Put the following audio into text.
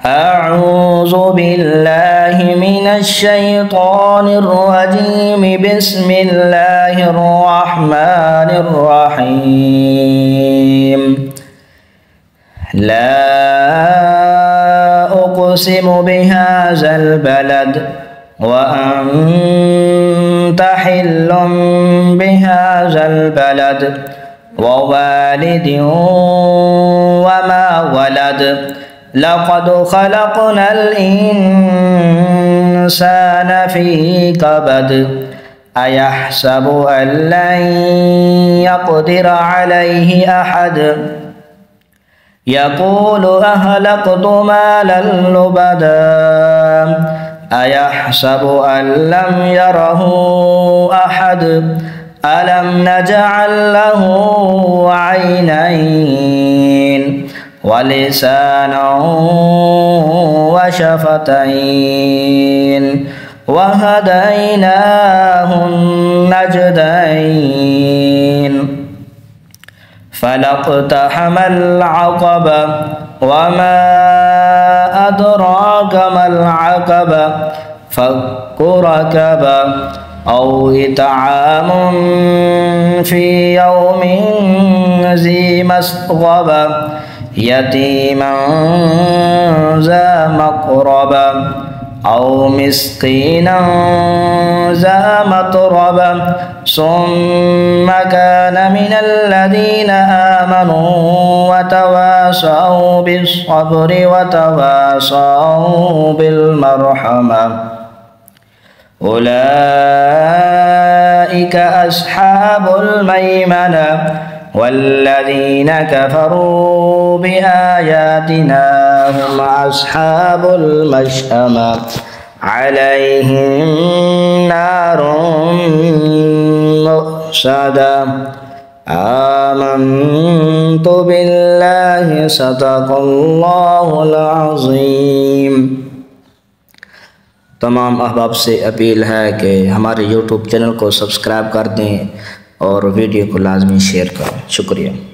أعوذ بالله من الشيطان الرجيم بسم الله الرحمن الرحيم لا أقسم بهذا البلد وأنت حل بهذا البلد ووالد وما ولد لقد خلقنا الإنسان في كبد أيحسب أن لن يقدر عليه أحد يقول أهلكت مالا لبدا أيحسب أن لم يره أحد ألم نجعل له عينين ولسانا وشفتين وهديناه النجدين فلاقتحم العقبة وما أدراك ما العقبة فك رقبة أو إطعام في يوم ذي مسغبة يتيما ذا مقربة أو مسكينا ذا متربة ثم كان من الذين آمنوا وتواصوا بالصبر وتواصوا بالمرحمة أولئك أصحاب الميمنة والذين كفروا بآياتنا هم أصحاب المشأمة عليهم نار مؤصدة آمنت بالله صدق الله العظيम। तमाम अहबाब से अपील है कि हमारे YouTube चैनल को सब्सक्राइब कर दें और वीडियो को लाजमी शेयर करें। शुक्रिया।